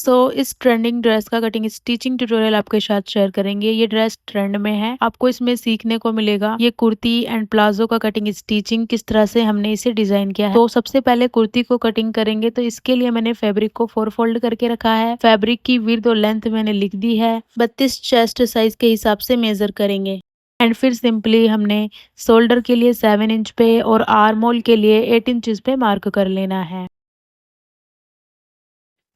इस trending dress का cutting stitching tutorial आपके साथ शेयर करेंगे। ये ड्रेस ट्रेंड में है, आपको इसमें सीखने को मिलेगा ये कुर्ती एंड प्लाजो का कटिंग स्टिचिंग किस तरह से हमने इसे डिजाइन किया है। तो सबसे पहले कुर्ती को कटिंग करेंगे, तो इसके लिए मैंने फैब्रिक को 4 फोल्ड करके रखा है। फैब्रिक की विड्थ और लेंथ मैंने लिख दी है। 32 चेस्ट साइज के हिसाब से मेजर करेंगे। एंड फिर सिंपली हमने शोल्डर के लिए 7 इंच पे और आर्म होल के लिए 8 इंच पे मार्क कर लेना है।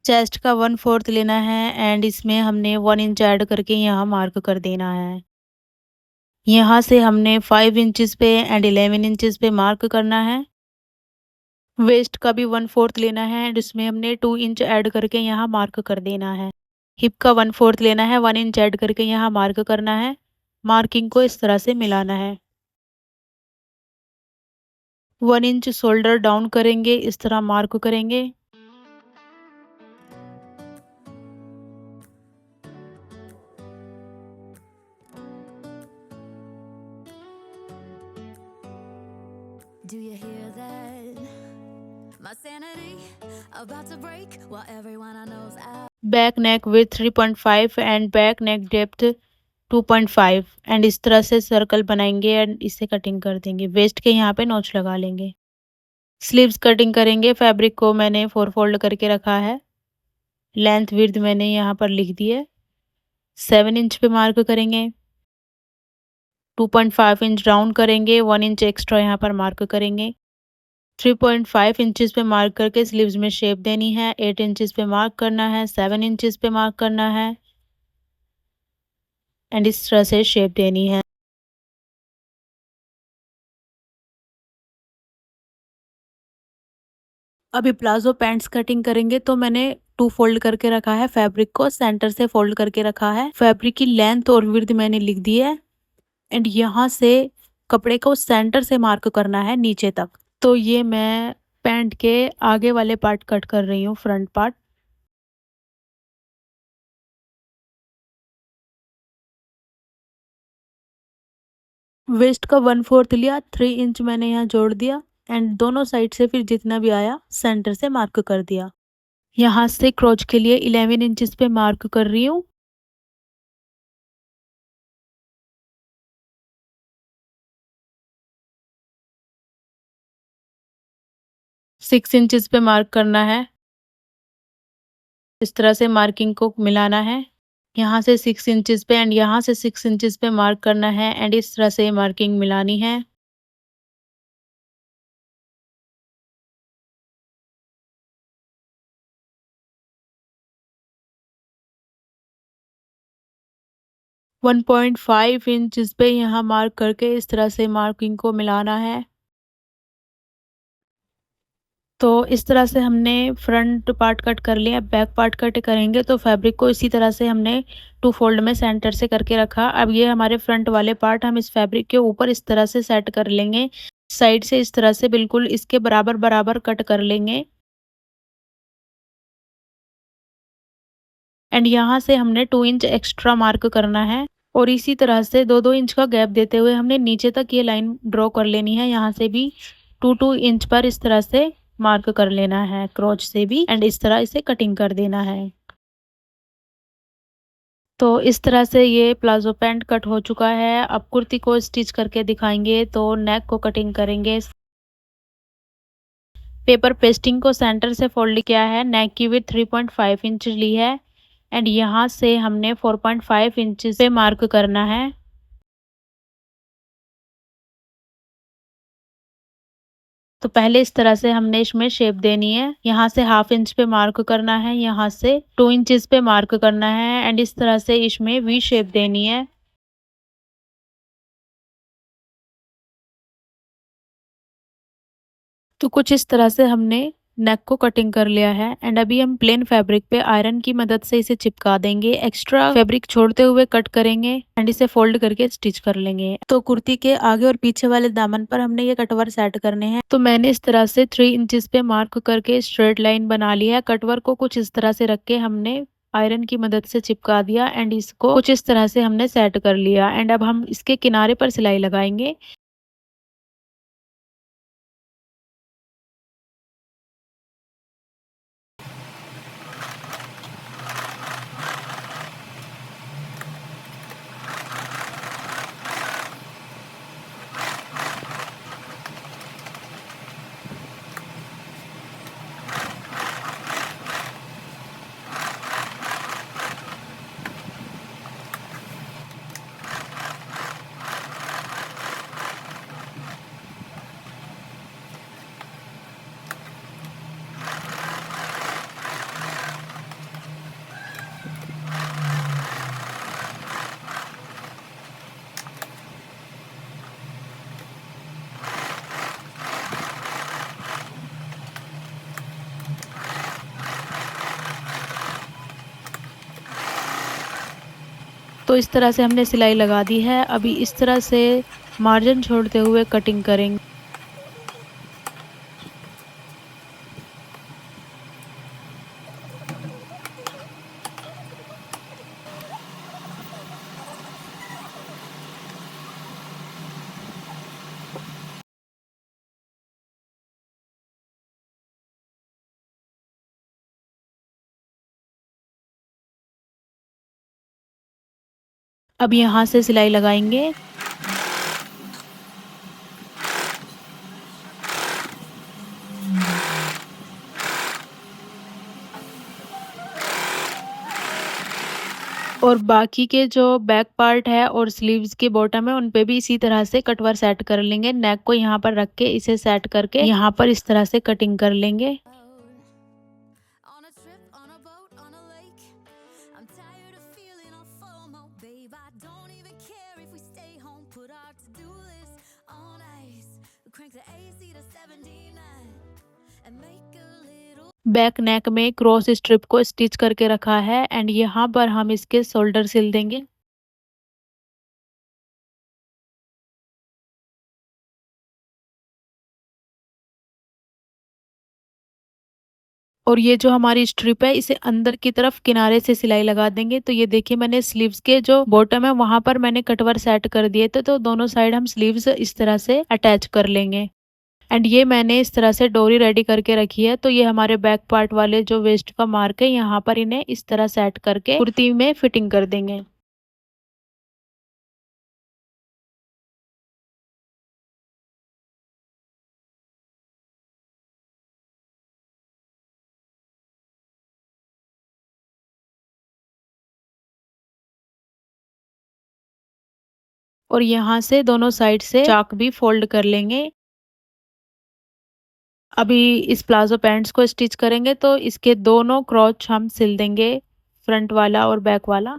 चेस्ट का 1/4 लेना है एंड इसमें हमने 1 इंच ऐड करके यहाँ मार्क कर देना है। यहाँ से हमने 5 इंचेस पे एंड 11 इंचेस पे मार्क करना है। वेस्ट का भी 1/4 लेना है एंड इसमें हमने 2 इंच ऐड करके यहाँ मार्क कर देना है। हिप का 1/4 लेना है, 1 इंच ऐड करके यहाँ मार्क करना है। मार्किंग को इस तरह से मिलाना है। 1 इंच शोल्डर डाउन करेंगे, इस तरह मार्क करेंगे। Do you hear that? My sanity about to break while everyone I know's out. Back neck with 3.5 and back neck depth 2.5 and इस तरह से सर्कल बनाएंगे एंड इसे कटिंग कर देंगे। वेस्ट के यहाँ पे नॉच लगा लेंगे। स्लीव्स कटिंग करेंगे। फैब्रिक को मैंने 4 फोल्ड करके रखा है। लेंथ विड्थ मैंने यहाँ पर लिख दी है। 7 इंच पे मार्क करेंगे। 2.5 इंच डाउन करेंगे, 1 इंच एक्स्ट्रा यहाँ पर मार्क करेंगे। 3.5 इंचेस पे मार्क करके स्लीव्स में शेप देनी है। 8 इंचेस पे मार्क करना है, 7 इंचेस पे मार्क करना है एंड इस तरह से शेप देनी है। अभी प्लाजो पैंट्स कटिंग करेंगे, तो मैंने 2 फोल्ड करके रखा है। फैब्रिक को सेंटर से फोल्ड करके रखा है। फैब्रिक की लेंथ और विड्थ मैंने लिख दी है एंड यहाँ से कपड़े को सेंटर से मार्क करना है नीचे तक। तो ये मैं पैंट के आगे वाले पार्ट कट कर रही हूँ, फ्रंट पार्ट। वेस्ट का 1/4 लिया, 3 इंच मैंने यहाँ जोड़ दिया एंड दोनों साइड से फिर जितना भी आया सेंटर से मार्क कर दिया। यहाँ से क्रोच के लिए 11 इंचेस पे मार्क कर रही हूँ। 6 इंचेस पे मार्क करना है। इस तरह से मार्किंग को मिलाना है। यहाँ से 6 इंचेस पे एंड यहाँ से 6 इंचेस पे मार्क करना है एंड इस तरह से मार्किंग मिलानी है। वन 1.5 इंचेस पे यहाँ मार्क करके इस तरह से मार्किंग को मिलाना है। तो इस तरह से हमने फ्रंट पार्ट कट कर लिया। बैक पार्ट कट करेंगे, तो फैब्रिक को इसी तरह से हमने 2 फोल्ड में सेंटर से करके रखा। अब ये हमारे फ्रंट वाले पार्ट हम इस फैब्रिक के ऊपर इस तरह से सेट कर लेंगे। साइड से इस तरह से बिल्कुल इसके बराबर बराबर कट कर लेंगे एंड यहाँ से हमने 2 इंच एक्स्ट्रा मार्क करना है और इसी तरह से 2-2 इंच का गैप देते हुए हमने नीचे तक ये लाइन ड्रॉ कर लेनी है। यहाँ से भी 2-2 इंच पर इस तरह से मार्क कर लेना है, क्रोच से भी एंड इस तरह इसे कटिंग कर देना है। तो इस तरह से ये प्लाजो पैंट कट हो चुका है। अब कुर्ती को स्टिच करके दिखाएंगे। तो नेक को कटिंग करेंगे। पेपर पेस्टिंग को सेंटर से फोल्ड किया है। नेक की विड्थ 3.5 इंच ली है एंड यहाँ से हमने 4.5 इंच पे मार्क करना है। तो पहले इस तरह से हमने इसमें शेप देनी है। यहाँ से 1/2 इंच पे मार्क करना है, यहाँ से 2 इंचेस पे मार्क करना है एंड इस तरह से इसमें वी शेप देनी है। तो कुछ इस तरह से हमने नेक को कटिंग कर लिया है एंड अभी हम प्लेन फैब्रिक पे आयरन की मदद से इसे चिपका देंगे। एक्स्ट्रा फैब्रिक छोड़ते हुए कट करेंगे एंड इसे फोल्ड करके स्टिच कर लेंगे। तो कुर्ती के आगे और पीछे वाले दामन पर हमने ये कटवर सेट करने हैं। तो मैंने इस तरह से 3 इंचेस पे मार्क करके स्ट्रेट लाइन बना लिया है। कटवर को कुछ इस तरह से रख के हमने आयरन की मदद से चिपका दिया एंड इसको कुछ इस तरह से हमने सेट कर लिया एंड अब हम इसके किनारे पर सिलाई लगाएंगे। तो इस तरह से हमने सिलाई लगा दी है। अभी इस तरह से मार्जिन छोड़ते हुए कटिंग करेंगे। अब यहाँ से सिलाई लगाएंगे। और बाकी के जो बैक पार्ट है और स्लीव्स की बॉटम है उन पे भी इसी तरह से कटवर सेट कर लेंगे। नेक को यहाँ पर रख के इसे सेट करके यहाँ पर इस तरह से कटिंग कर लेंगे। On a trip, on a boat, on a lake. I'm tired of feeling all FOMO, babe. I don't even care if we stay home. Put our to-do list on ice. Crank the AC to 79 and make a little. Back neck में cross strip को stitch करके रखा है and यहाँ पर हम इसके shoulder सिल देंगे। और ये जो हमारी स्ट्रिप है इसे अंदर की तरफ किनारे से सिलाई लगा देंगे। तो ये देखिए मैंने स्लीव्स के जो बॉटम है वहां पर मैंने कटवर सेट कर दिए थे, तो दोनों साइड हम स्लीव्स इस तरह से अटैच कर लेंगे। एंड ये मैंने इस तरह से डोरी रेडी करके रखी है। तो ये हमारे बैक पार्ट वाले जो वेस्ट का मार्क है यहाँ पर इन्हें इस तरह सेट करके कुर्ती में फिटिंग कर देंगे। और यहाँ से दोनों साइड से चाक भी फोल्ड कर लेंगे। अभी इस प्लाजो पैंट्स को स्टिच करेंगे तो इसके दोनों क्रॉच हम सिल देंगे, फ्रंट वाला और बैक वाला।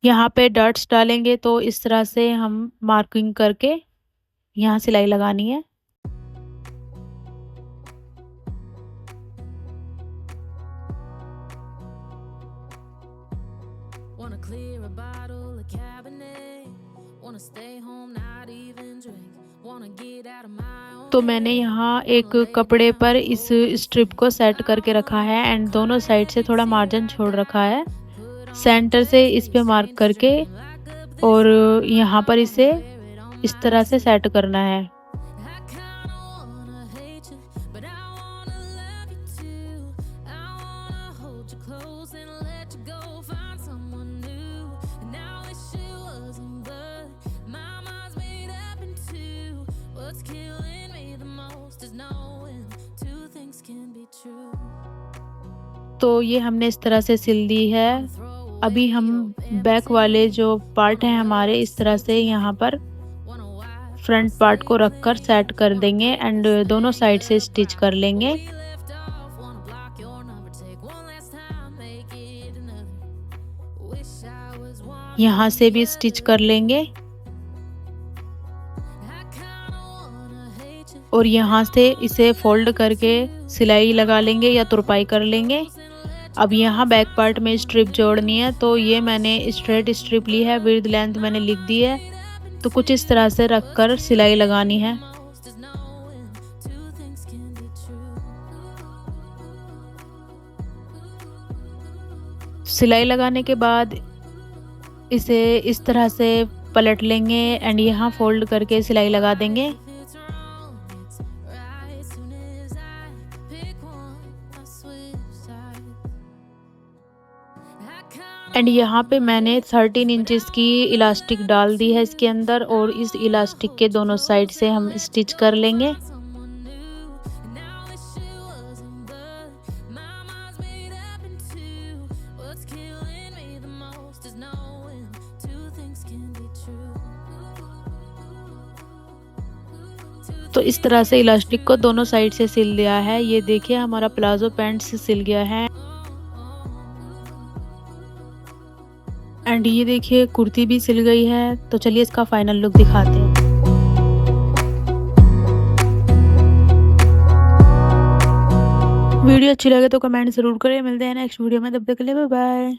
यहाँ पे डॉट्स डालेंगे तो इस तरह से हम मार्किंग करके यहाँ सिलाई लगानी है। Wanna clear a bottle of Cabernet. Wanna stay home, not even drink. Wanna get out of my own. तो मैंने यहाँ एक कपड़े पर इस स्ट्रिप को सेट करके रखा है एंड दोनों साइड से थोड़ा मार्जिन छोड़ रखा है। सेंटर से इस पे मार्क करके और यहाँ पर इसे इस तरह से सेट करना है। I kinda wanna hate you, but I wanna love you too. I wanna hold you close and let you go, find someone new. And I wish it wasn't, but my mind's made up in two. What's killing me the most is knowing two things can be true. तो ये हमने इस तरह से सिल दी है। अभी हम बैक वाले जो पार्ट हैं हमारे इस तरह से यहाँ पर फ्रंट पार्ट को रखकर सेट कर देंगे एंड दोनों साइड से स्टिच कर लेंगे। Left off, wanna block your number, take one last time, make it another. Wish I was one. यहाँ से भी स्टिच कर लेंगे I kinda wanna hate you. और यहाँ से इसे फोल्ड करके सिलाई लगा लेंगे या तुरपाई कर लेंगे। अब यहाँ बैक पार्ट में स्ट्रिप जोड़नी है, तो ये मैंने स्ट्रेट स्ट्रिप ली है, विड्थ लेंथ मैंने लिख दी है। तो कुछ इस तरह से रखकर सिलाई लगानी है। Most is knowing two things can be true. सिलाई लगाने के बाद इसे इस तरह से पलट लेंगे एंड यहाँ फोल्ड करके सिलाई लगा देंगे। If it's wrong, it's right. Soon as I pick one, I switch sides. I kinda and यहाँ पे मैंने 13 इंचेस की इलास्टिक डाल दी है इसके अंदर और इस इलास्टिक के दोनों साइड से हम स्टिच कर लेंगे। want someone new. And I wish it wasn't, but my mind's made up in two. What's killing me the most is knowing two things can be true. तो इस तरह से इलास्टिक को दोनों साइड से सिल दिया है। ये देखिए हमारा प्लाजो पैंट्स सिल गया है एंड ये देखिए कुर्ती भी सिल गई है। तो चलिए इसका फाइनल लुक दिखाते हैं। वीडियो अच्छी लगे तो कमेंट जरूर करें। मिलते हैं नेक्स्ट वीडियो में, तब तक के लिए बाय बाय।